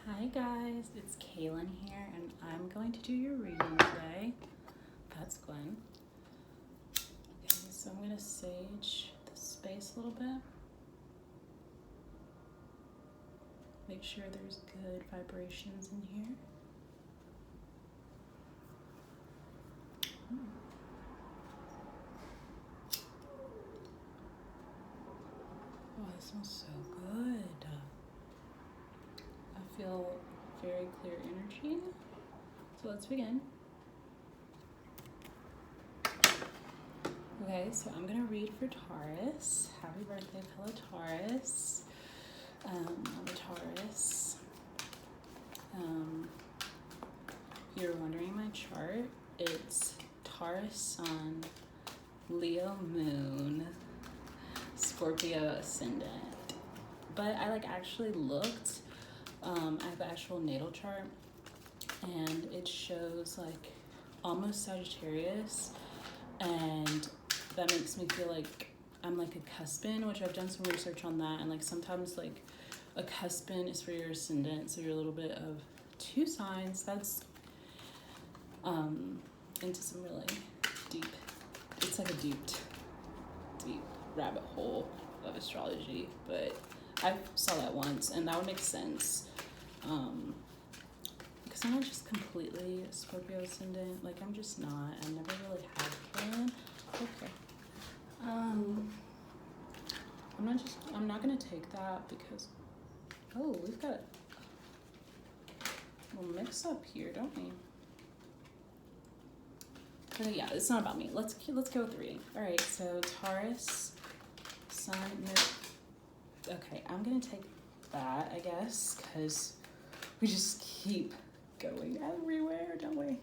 Hi guys, it's Kaylin here and I'm going to do your reading today. That's Gwen. Okay, so I'm going to sage the space a little bit. Make sure there's good vibrations in here. Oh, it smells so good. I feel very clear energy. So let's begin. Okay, so I'm gonna read for Taurus. Happy birthday, fellow Taurus. I'm a Taurus. If you're wondering my chart, it's Taurus Sun, Leo Moon, Scorpio Ascendant. But I actually looked. I have the actual natal chart, and it shows almost Sagittarius, and that makes me feel like I'm a cuspin, which I've done some research on that, and sometimes a cuspin is for your ascendant, so you're a little bit of two signs. That's into some really deep, it's a deep rabbit hole of astrology, but I saw that once and that would make sense, because I'm not just completely Scorpio ascendant. I'm just not. I never really had one. Okay. I'm not gonna take that because, oh, we've got a little mix up here, don't we? But yeah, it's not about me. Let's go with the reading. All right, so Taurus, Sun, Moon. Okay, I'm gonna take that, I guess, because we just keep going everywhere, don't we?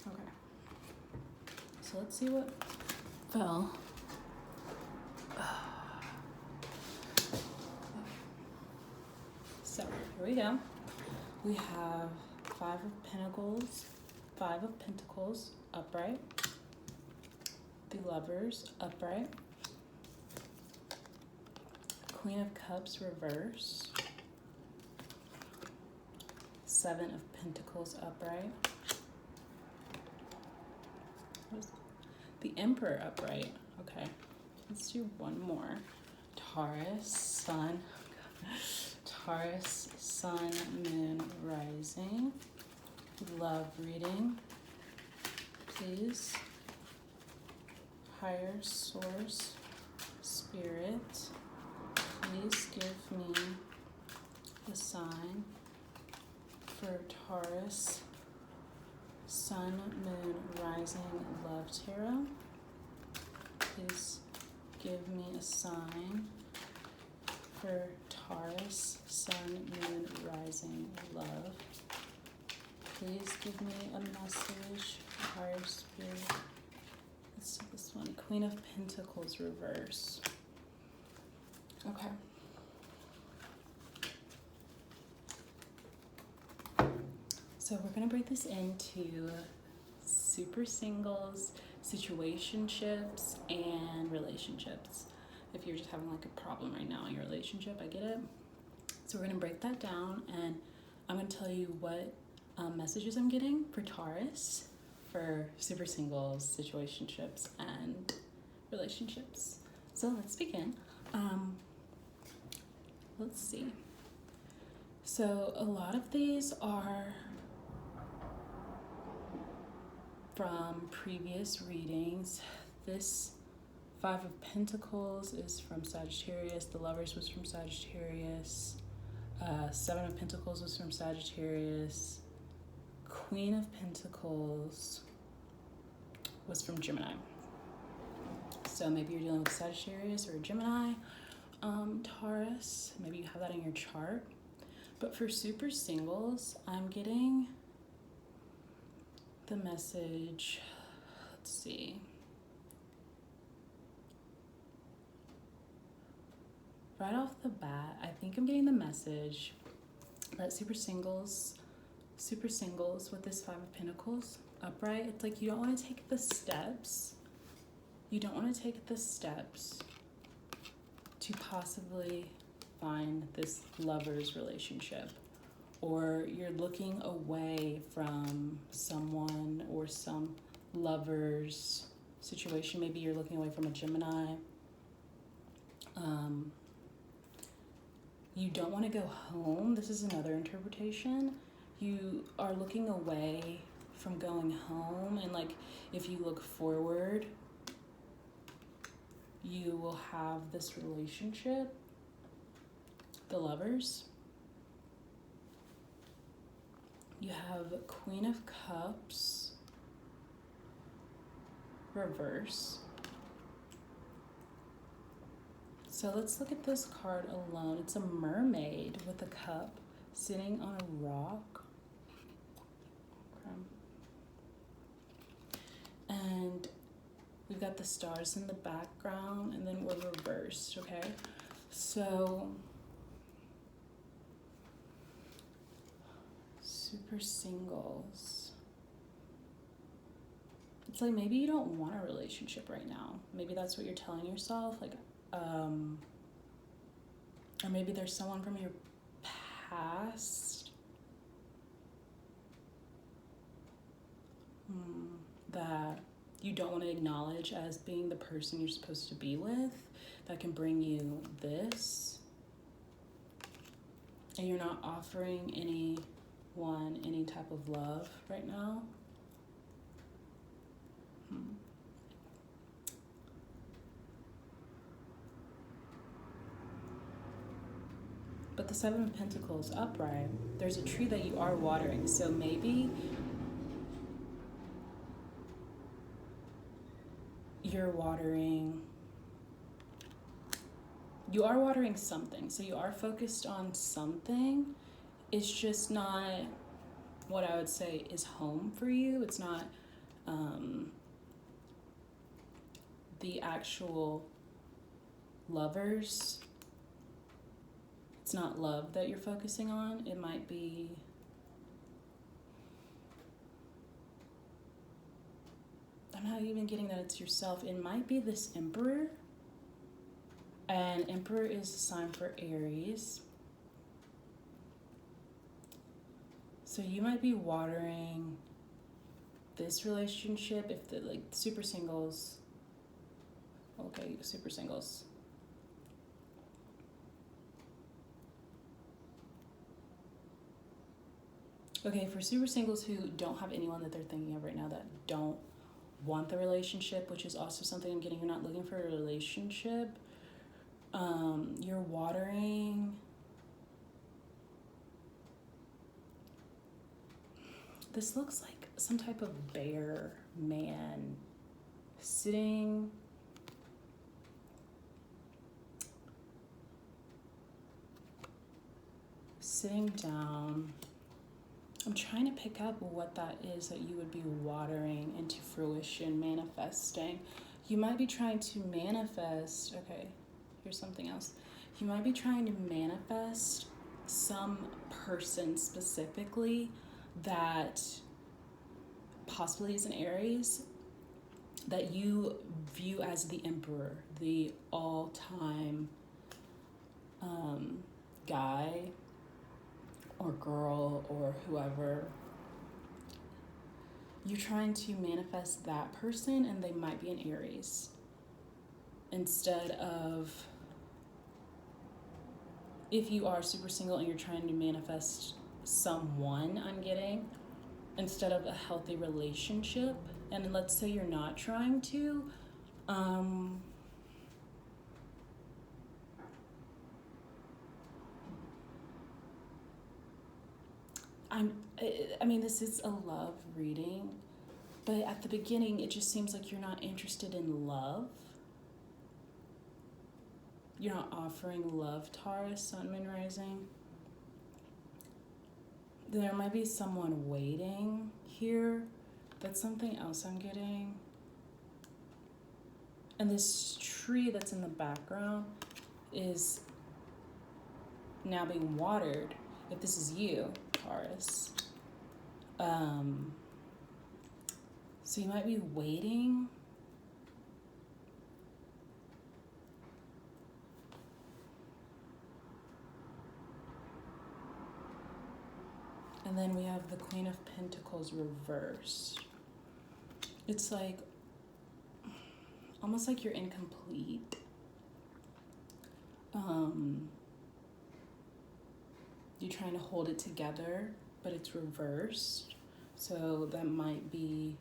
Okay. So let's see what fell. So here we go. We have Five of Pentacles, upright. The Lovers, upright. Queen of Cups, reverse. Seven of Pentacles, upright. The Emperor, upright. Okay, let's do one more. Taurus, Sun, Moon, rising. Love reading, please. Higher source, spirit, please give me the sign for Taurus, Sun, Moon, rising, love tarot. Please give me a sign for Taurus, Sun, Moon, rising, love. Please give me a message, higher spirit. Let's do this one. Queen of Pentacles, reverse. Okay. So we're gonna break this into super singles, situationships, and relationships. If you're just having a problem right now in your relationship, I get it. So we're gonna break that down, and I'm gonna tell you what messages I'm getting for Taurus for super singles, situationships, and relationships. So let's begin. Let's see. So a lot of these are from previous readings. This Five of Pentacles is from Sagittarius. The Lovers was from Sagittarius. Seven of Pentacles was from Sagittarius. Queen of Pentacles was from Gemini. So maybe you're dealing with Sagittarius or Gemini, Taurus. Maybe you have that in your chart. But for super singles, I'm getting the message, let's see. Right off the bat, I think I'm getting the message that super singles with this Five of Pentacles upright, it's you don't want to take the steps. You don't want to take the steps to possibly find this lover's relationship, or you're looking away from someone or some lover's situation. Maybe you're looking away from a Gemini. You don't want to go home. This is another interpretation. You are looking away from going home, and like if you look forward, you will have this relationship, the lovers. You have Queen of Cups, reverse. So let's look at this card alone. It's a mermaid with a cup sitting on a rock. And we've got the stars in the background, and then we're reversed, okay? So, super singles. It's like maybe you don't want a relationship right now. Maybe that's what you're telling yourself, like, or maybe there's someone from your past that you don't want to acknowledge as being the person you're supposed to be with, that can bring you this, and you're not offering anyone any type of love right now. But the Seven of Pentacles upright, there's a tree that you are watering. So maybe you are watering something. So you are focused on something. It's just not what I would say is home for you. It's not the actual lovers. It's not love that you're focusing on. It might be I'm not even getting that it's yourself. It might be this Emperor. And Emperor is a sign for Aries. So you might be watering this relationship if the like super singles. Okay, super singles. Okay, for super singles who don't have anyone that they're thinking of right now, that don't want the relationship, which is also something I'm getting, you're not looking for a relationship. You're watering this looks like some type of bear man sitting down. I'm trying to pick up what that is that you would be watering into fruition, manifesting. You might be trying to manifest, okay, here's something else. You might be trying to manifest some person specifically that possibly is an Aries that you view as the Emperor, the all-time guy or girl or whoever. You're trying to manifest that person, and they might be an Aries. Instead of, if you are super single and you're trying to manifest someone, I'm getting, instead of a healthy relationship, and let's say you're not trying to, I mean, this is a love reading, but at the beginning, it just seems like you're not interested in love. You're not offering love, Taurus, Sun, Moon, Rising. There might be someone waiting here. That's something else I'm getting. And this tree that's in the background is now being watered. If this is you, Taurus. So you might be waiting. And then we have the Queen of Pentacles reversed. It's like, almost like you're incomplete. You're trying to hold it together, but it's reversed. So that might be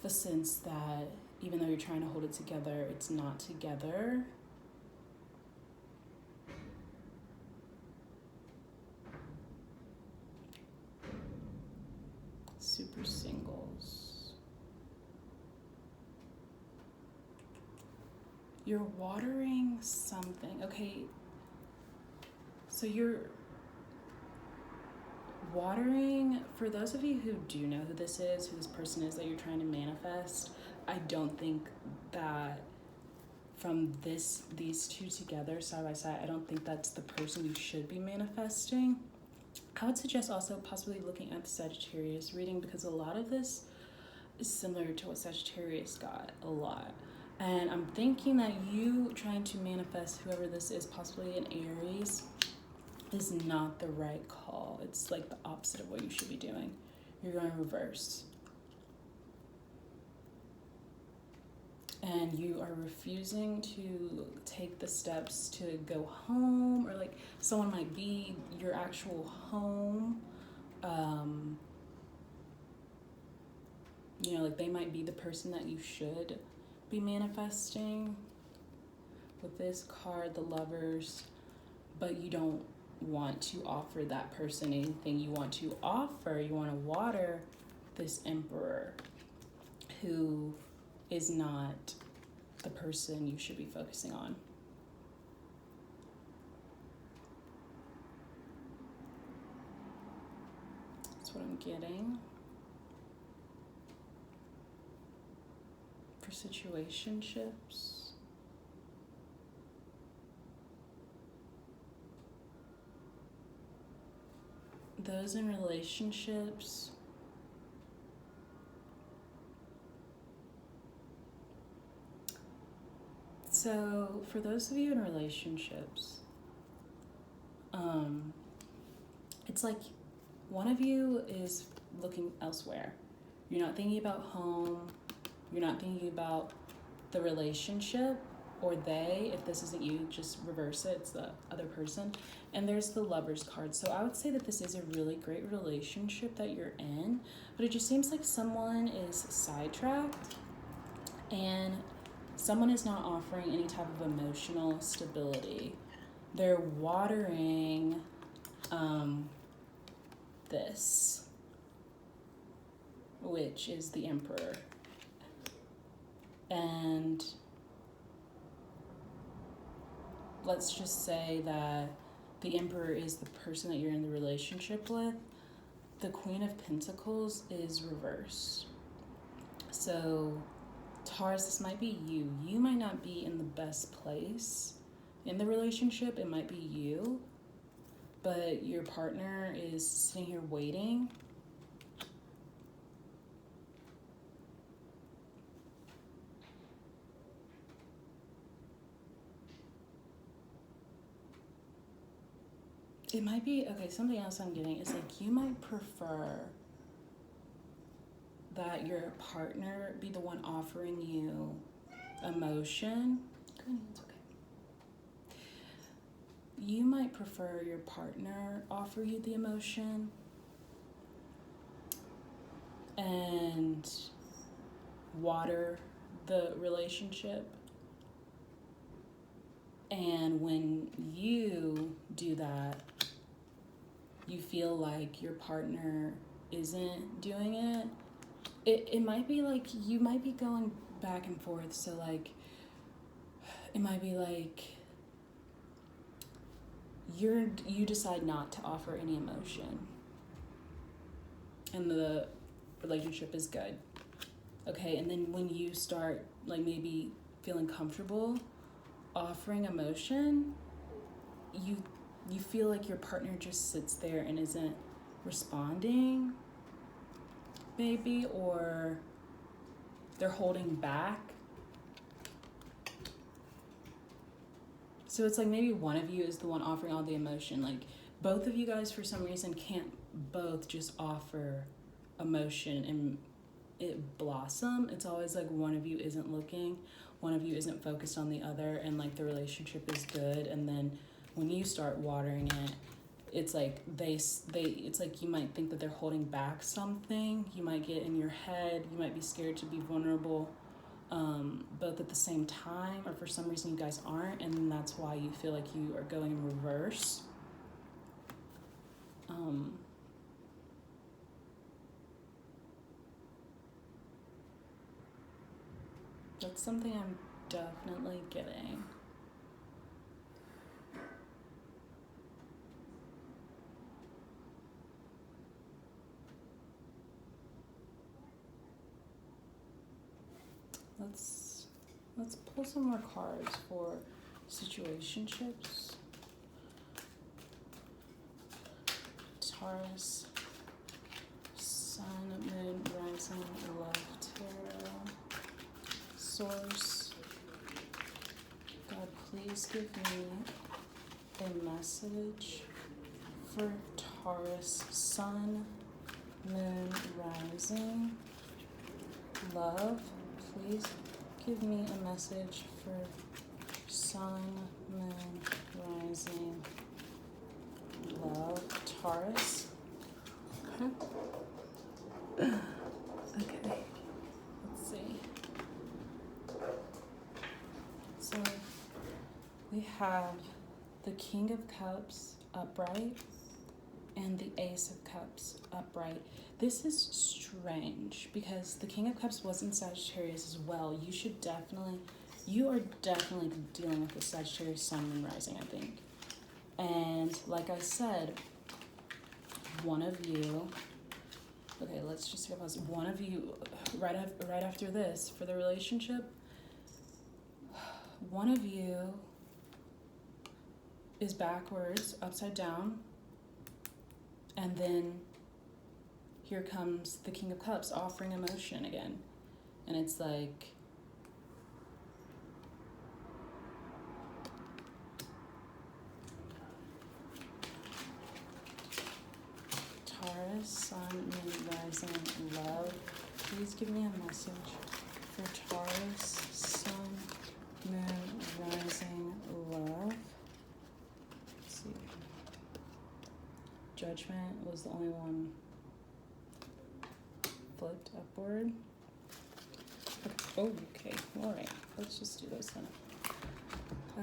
the sense that even though you're trying to hold it together, it's not together. Super singles. You're watering something. Okay, so you're watering, for those of you who do know who this person is that you're trying to manifest, I don't think that from these two together side by side, I don't think that's the person you should be manifesting. I would suggest also possibly looking at the Sagittarius reading, because a lot of this is similar to what Sagittarius got a lot. And I'm thinking that you trying to manifest whoever this is, possibly an Aries, is not the right call. It's like the opposite of what you should be doing. You're going reverse. And you are refusing to take the steps to go home, or like someone might be your actual home. You know, like they might be the person that you should be manifesting. With this card, the Lovers, but you don't want to offer that person anything. You want to water this Emperor, who is not the person you should be focusing on. That's what I'm getting. For situationships. Those in relationships, so for those of you in relationships, it's like one of you is looking elsewhere. You're not thinking about home. You're not thinking about the relationship, or they, if this isn't you, just reverse it, it's the other person. And there's the Lovers card. So I would say that this is a really great relationship that you're in, but it just seems like someone is sidetracked and someone is not offering any type of emotional stability. They're watering this, which is the Emperor. And let's just say that the Emperor is the person that you're in the relationship with. The Queen of Pentacles is reversed. So Taurus, this might be you. You might not be in the best place in the relationship. It might be you, but your partner is sitting here waiting. It might be, okay, something else I'm getting is like you might prefer that your partner be the one offering you emotion. It's okay. You might prefer your partner offer you the emotion and water the relationship. And when you do that, you feel like your partner isn't doing it. It might be like you might be going back and forth. So like it might be like you decide not to offer any emotion and the relationship is good. Okay, and then when you start like maybe feeling comfortable offering emotion, you feel like your partner just sits there and isn't responding, maybe, or they're holding back. So it's like maybe one of you is the one offering all the emotion. Like both of you guys for some reason can't both just offer emotion and it blossom. It's always like one of you isn't looking, one of you isn't focused on the other, and like the relationship is good, and then when you start watering it, it's like it's like you might think that they're holding back something. You might get in your head, you might be scared to be vulnerable, both at the same time, or for some reason you guys aren't, and that's why you feel like you are going in reverse. That's something I'm definitely getting. Let's pull some more cards for situationships. Taurus, Sun, Moon, Rising, Love, Tarot, Source. God, please give me a message for Taurus, Sun, Moon, Rising, Love. Please give me a message for Sun, Moon, Rising, Love, Taurus. Okay, let's see. So we have the King of Cups upright and the Ace of Cups upright. This is strange because the King of Cups was in Sagittarius as well. You are definitely dealing with the Sagittarius Sun and Rising, I think. And like I said, one of you, okay, let's just take a pause. One of you, right after this, for the relationship, one of you is backwards, upside down, and then here comes the King of Cups offering emotion again. And it's like, Taurus, Sun, Moon, Rising, Love. Please give me a message for Taurus, Sun, Moon, Rising, Love. Let's see. Judgment was the only one flipped upward. Okay, all right. Let's just do this then.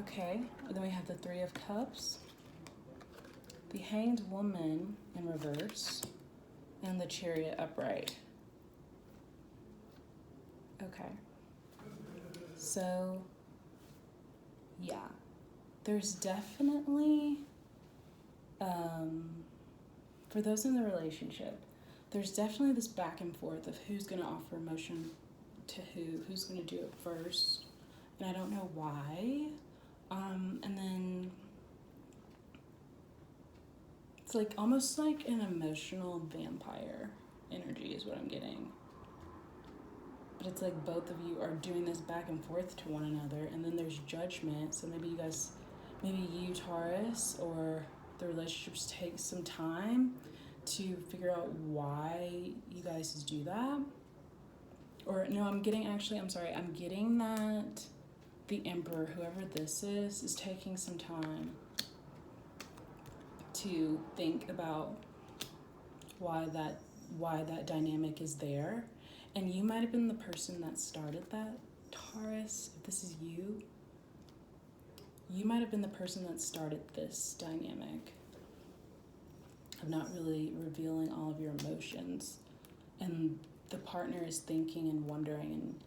Okay, and then we have the Three of Cups, the Hanged Woman in reverse, and the Chariot upright. Okay. So, yeah, there's definitely, for those in the relationship, there's definitely this back and forth of who's going to offer emotion to who's going to do it first, and I don't know why. And then it's like almost like an emotional vampire energy is what I'm getting. But it's like both of you are doing this back and forth to one another, and then there's judgment. So maybe you Taurus, or the relationships take some time to figure out why you guys do that. Or no, I'm getting that the Emperor, whoever this is taking some time to think about why that dynamic is there. And you might have been the person that started that, Taurus. If this is you might have been the person that started this dynamic of not really revealing all of your emotions. And the partner is thinking and wondering and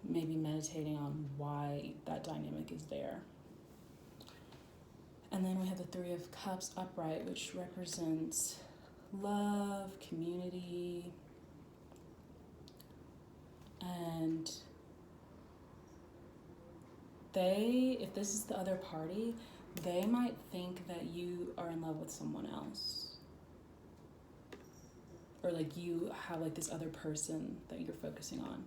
maybe meditating on why that dynamic is there. And then we have the Three of Cups upright, which represents love, community, and if this is the other party, they might think that you are in love with someone else. Or like you have like this other person that you're focusing on.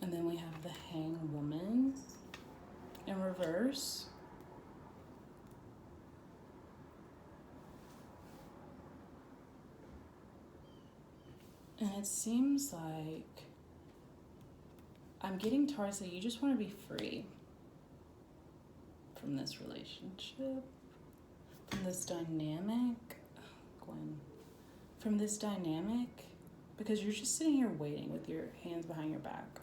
And then we have the Hanged Woman. in reverse. And it seems like I'm getting Taurus that you just want to be free from this relationship, from this dynamic, from this dynamic, because you're just sitting here waiting with your hands behind your back.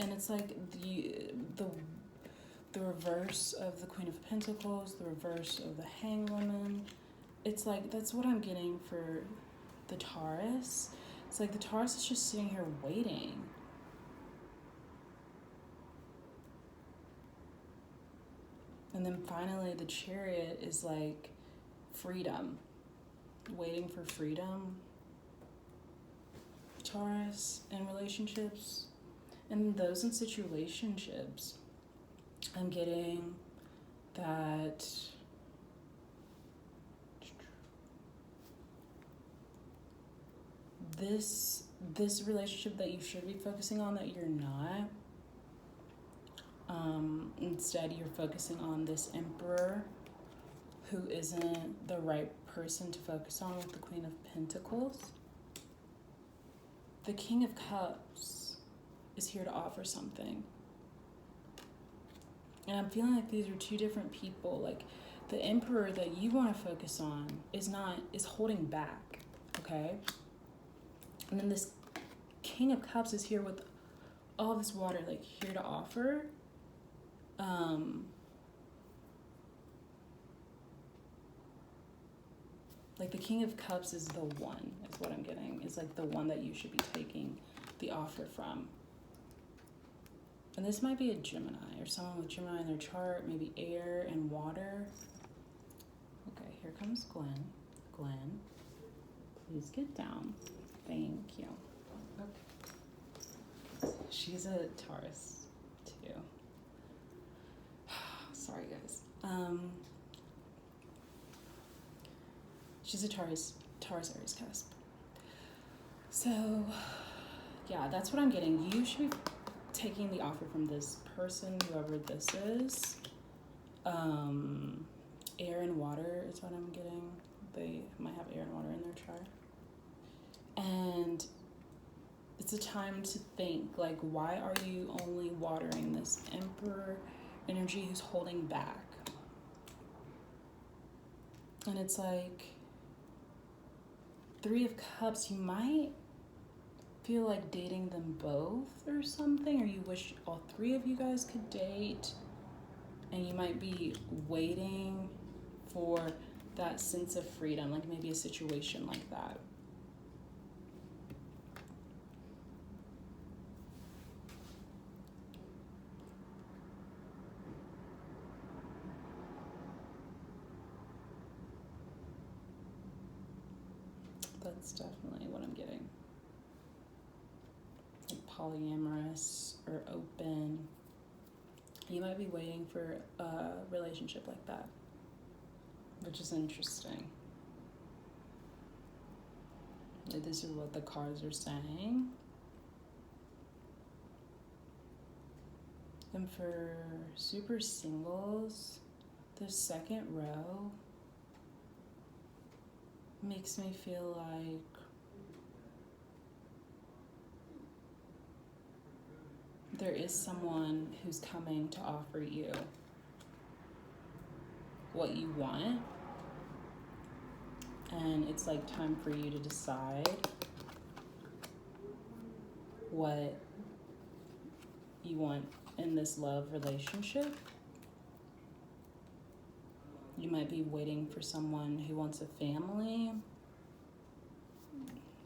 And it's like the reverse of the Queen of Pentacles, the reverse of the Hanged Woman. It's like, that's what I'm getting for the Taurus. It's like the Taurus is just sitting here waiting. And then finally the Chariot is like freedom, waiting for freedom. Taurus in relationships. And those in situationships, I'm getting that this relationship that you should be focusing on that you're not. Instead, you're focusing on this Emperor who isn't the right person to focus on with the Queen of Pentacles. The King of Cups is here to offer something. And I'm feeling like these are two different people. Like the Emperor that you want to focus on is holding back, okay? And then this King of Cups is here with all this water, like here to offer. Like the King of Cups is the one, is what I'm getting. Is like the one that you should be taking the offer from. And this might be a Gemini or someone with Gemini in their chart, maybe air and water. Okay, here comes Gwen. Gwen, please get down. Thank you. Okay. She's a Taurus too. Sorry guys. She's a Taurus Aries cusp. So yeah, that's what I'm getting. You should be taking the offer from this person, whoever this is. Air and water is what I'm getting. They might have air and water in their chart. And it's a time to think, like, why are you only watering this Emperor energy who's holding back? And it's like, Three of Cups, you might feel like dating them both or something, or you wish all three of you guys could date, and you might be waiting for that sense of freedom, like maybe a situation like that. That's definitely what I'm getting. Like polyamorous or open. You might be waiting for a relationship like that, which is interesting. This is what the cards are saying. And for super singles, the second row makes me feel like there is someone who's coming to offer you what you want, and it's like time for you to decide what you want in this love relationship. You might be waiting for someone who wants a family.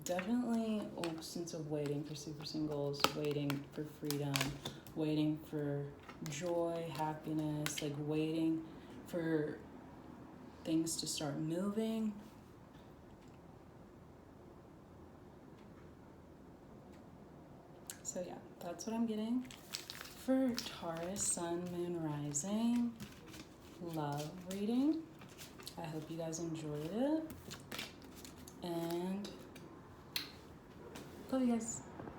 Definitely a sense of waiting for super singles, waiting for freedom, waiting for joy, happiness, like waiting for things to start moving. So yeah, that's what I'm getting for Taurus, Sun, Moon, Rising love reading. I hope you guys enjoyed it, and love you guys.